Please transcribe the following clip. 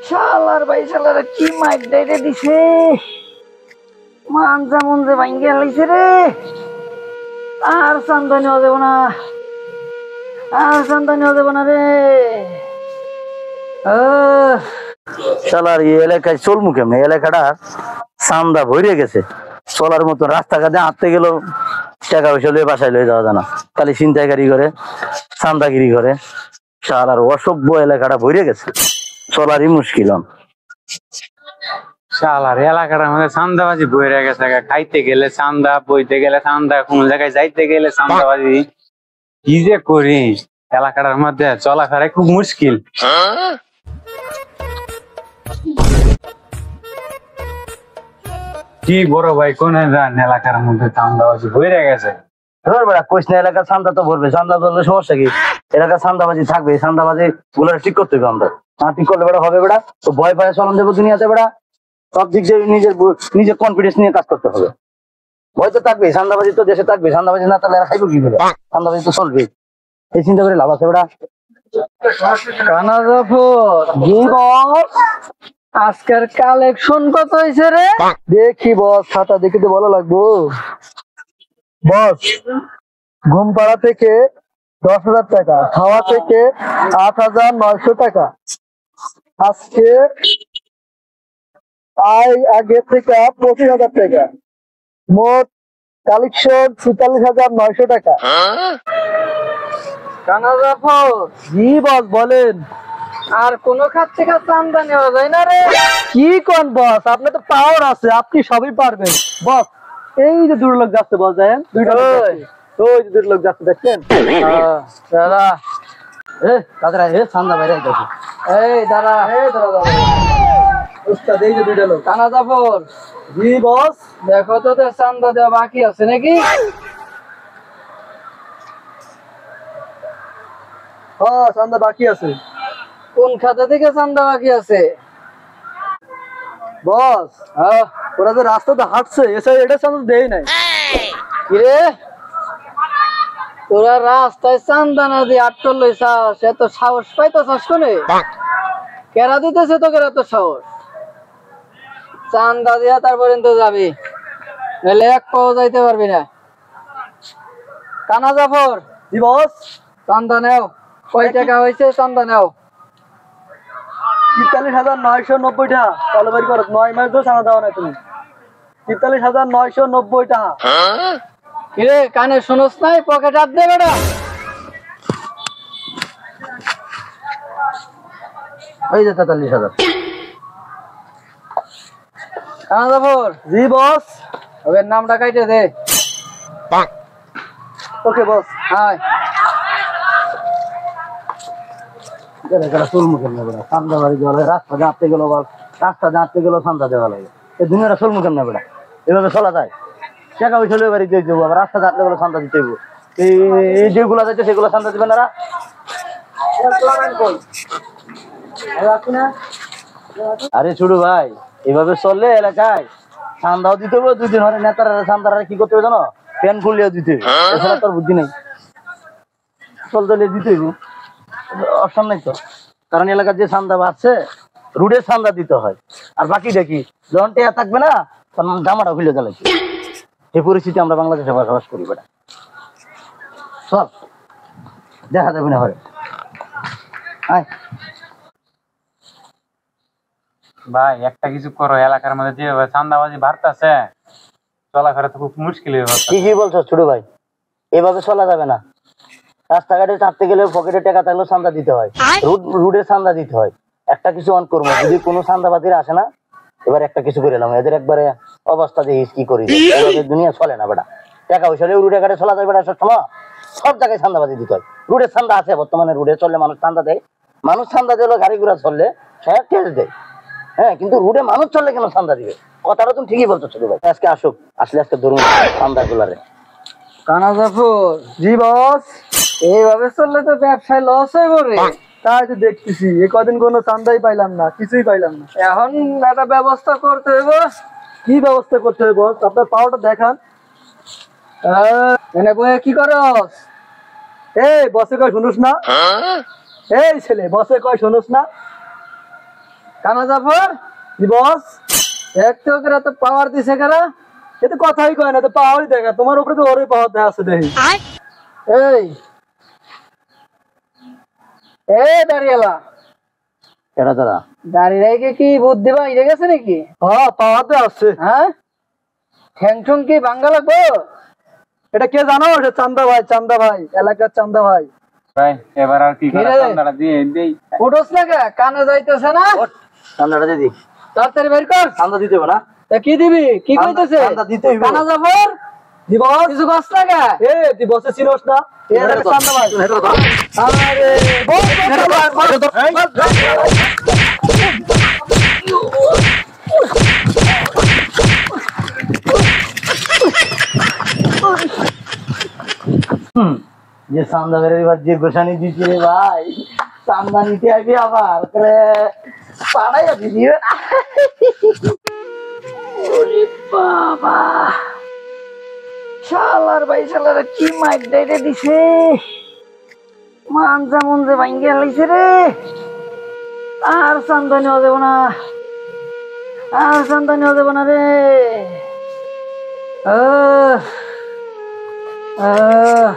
শালার ভাই শালার কি মাইক ডাইরে দিছে মানজা মনজে ভাঙ্গে লাইছে রে আর চান্দানি হয়ে যাব না রে শালার এই এলাকায় চলমু কেমন এলাকাটা চান্দা ভরে গেছে চলার মতো রাস্তাঘাটে হাঁটতে গেল টাকা পয়সা লয়ে বাসায় লয়ে যাওয়া যায় না খালি ছিনতাইকারী করে চান্দাগিরি করে শালার অসভ্য এলাকাটা ভরে গেছে চলারই মুশকিল শালার এলাকাটার মধ্যে চান্দাবাজি বইরে গেছে খাইতে গেলে চান্দা বইতে গেলে চান্দা কোন জায়গায় যাইতে গেলে চান্দাবাজি কি যে করি এলাকাটার মধ্যে চলাফেরা খুব মুশকিল কি বড় ভাই কোনে যান এলাকার মধ্যে চান্দাবাজি বইরে গেছে এলাকার চান্দা তো ভরবে চান্দা ধরলে সমস্যা কি এলাকার চান্দাবাজি থাকবে চান্দাবাজি গুলো ঠিক করতে হবে আমরা না ঠিক করলে বেড়া হবে বেড়া তো ভয় পায় চলন দেবো দুনিয়াতে বেড়া সব দিক দিয়ে নিজের কনফিডেন্স নিয়ে কাজ করতে হবে ভয় তো থাকবে চান্দাবাজি তো দেশে থাকবে চান্দাবাজি না তাহলে এরা খাইবো কি করে চান্দাবাজি তো চলবে এই চিন্তা করে লাভ আছে বেড়া আজকের কালেকশন কত হয়েছে রে দেখি বস খাতা দেখে তো ভালো লাগবো বস ঘুমপাড়া থেকে 10,000 টাকা খাওয়া থেকে 8,900 টাকা আজকে আয় আগে থেকে 25,000 টাকা মোট কালেকশন 46,900 টাকা জি বস বলেন আর কোন খাত থেকে চান্দা নেওয়া যায় না রে কি কোন বস আপনি তো পাওয়ার আছে আপনি সবই পারবেন বস এই যে দুটো লোক যাচ্ছে বস দেখেন দুইটা ওই যে দুটো লোক যাচ্ছে দেখছেন দাদা তাদের চান্দা বাইরে গেছে এই দাদা উস্তাদ এই যে দুইটা লোক কানা জাফর জি বস দেখো তো চান্দা দেওয়া বাকি আছে নাকি হ্যাঁ চান্দা বাকি আছে কোন খাতা থেকে চান্দা বাকি আছে বস ওরা যে রাস্তাতে হাঁটছে এসে এটা চান্দা দেই নাই কিরে তোরা রাস্তায় চান্দা না দিয়ে আটকল লইছাস সে তো সাহস পাইতেছাস কোনে কেরা দিতেছে তোকে এত সাহস চান্দা দিয়া তারপরে তো যাবি নাহলে এক পাও যাইতে পারবি না কানা জাফর জি বস চান্দা নেও কয় টাকা হয়েছে চান্দা নেও 43,990 টাকা চালু বাড়ি করো 9 মাস ধরে চাঁদা দাও না তুমি 43,990 টাকা কিরে কানে শুনোস নাই পকেট হাত দে বেটা ওই যে 43,000 কানা জাফর জি বস ওদের নামটা কাইটে দে ওকে বস আয় চলমু কেমন বেড়া চান্দা বাড়ি দেওয়া লাগে রাস্তা জাঁটতে গেল রাস্তা জাঁটতে গেলেও চান্দা দেওয়া লাগে এই দুনিয়াটা চলমু কেমন বেড়া এভাবে চলা যায় টাকা পয়সা লয়ে বাড়ি দিয়ে দেবো আবার রাস্তা জাঁটতে গেলে চান্দা দিতে হইব এই যেগুলো যাইতে সেগুলো চান্দা দিবেন না আরে ছোটু ভাই এভাবে চললে এলাকায় চান্দাও দিতে হবে 2 দিন হলে নেতারা চান্দারা কি করতে হবে জানো প্যান খুললেও দিতে হবে এছাড়া তোর বুদ্ধি নেই চলতে দিতে হইব অপশন নাই তো কারণ এলাকার যে চান্দা বাড়ছে রুডের চান্দা দিতে হয় আর বাকিটা কি যখন টেয়া থাকবে না তখন জামাটা খুলে গেল এই পরিস্থিতি আমরা বাংলাদেশে বসবাস করি বেটা সব দেখা যাবে না হয় ভাই একটা কিছু করো এলাকার মধ্যে যেভাবে চান্দাবাজি বাড়তেছে চলাফেরা তো খুব মুশকিল হয়ে যাচ্ছে কি বলছো ছোট ভাই এভাবে চলা যাবে না রাস্তাঘাটে চাপতে গেলে পকেটে টাকা থাকলেও চান্দা দিতে হয় রুডের চান্দা দিতে হয় একটা কিছু অন করবো যদি কোনো চান্দাবাজির আসে না এবার একটা কিছু করে এলাম এদের একবারে অবস্থা দেখিস কি করি দুনিয়া চলে না বেটা টাকা পয়সা রুডে ঘাটে চলা যায় বেটা সব জায়গায় চান্দাবাজি দিতে হয় রুডের চান্দা আছে বর্তমানে রুডে চললে মানুষ চান্দা দেয় মানুষ চান্দা দিল গাড়ি ঘোড়া চললে সে টেস্ট দেয় হ্যাঁ কিন্তু রুডে মানুষ চললে কেন চান্দা দিবে কথাটা তুমি ঠিকই বলছো ছোট ভাই আজকে আসুক আসলে আজকে ধরুন চান্দা গুলারে কানা জাফর জি বস এইভাবে চললে তো ব্যবসায় লস হয়ে পড়ে তাই তো দেখতেছি এ কদিন কোনো চান্দাই পাইলাম না, কিছুই পাইলাম না। এখন একটা ব্যবস্থা করতে হইব। কি ব্যবস্থা করতে হবে বস? আপনার পাওয়াটা দেখান। এনে বয়ে কি করস? এই বসে কয় শুনুস না? এই ছেলে বসে কয় শুনুস না? কানা জাফর জি বস। দেখতে ওকে তো পাওয়ার দিছে কারা? এ তো কথাই কয় না, তো পাওয়ারই দেখা। তোমার উপরে তো ওরই পাওয়ার দেখা আছে দেখি। এই দাঁড়িয়েলা কেডা তারা? দাঁড়িয়ে রেখে কি বুদ্ধি বাইরে গেছে নাকি? হ্যাঁ পাওয়াতে আছে। হ্যাঁ, ঠ্যাং ঠুং কি ভাঙ্গা লাগবো? এটা কে জানো? এটা চান্দা ভাই, চান্দা ভাই, এলাকার চান্দা ভাই। ভাই এবার আর কি কি করে রে? চান্দাটা দিয়ে দেই। উঠোস না কে? কানে যাইতেছে না? চান্দাটা দিদি, তাড়াতাড়ি বের কর। চান্দা দিতে হবে না? তা কি দিবি? কি কইতেছে? চান্দা দিতে হইব। কানা জাফর জি বস। কিছু কষ্ট না কে? এ তুই বসে চিনোস না? এ এলাকার চান্দা ভাই। আরে যে চান্দা বের এবার যে গোসানি দিচ্ছে রে ভাই, চান্দা নিতে আসবি আবার করে পাড়াইয়া দিবি। ওরে বাবা, শালার ভাই শালার কি মাইক ডাইরে দিছে, মানজা মনজে ভাঙ্গে লাইছে রে। আর চান্দা নেওয়া যাবো না, আর চান্দা নেওয়া যাবো না রে। আহ আহ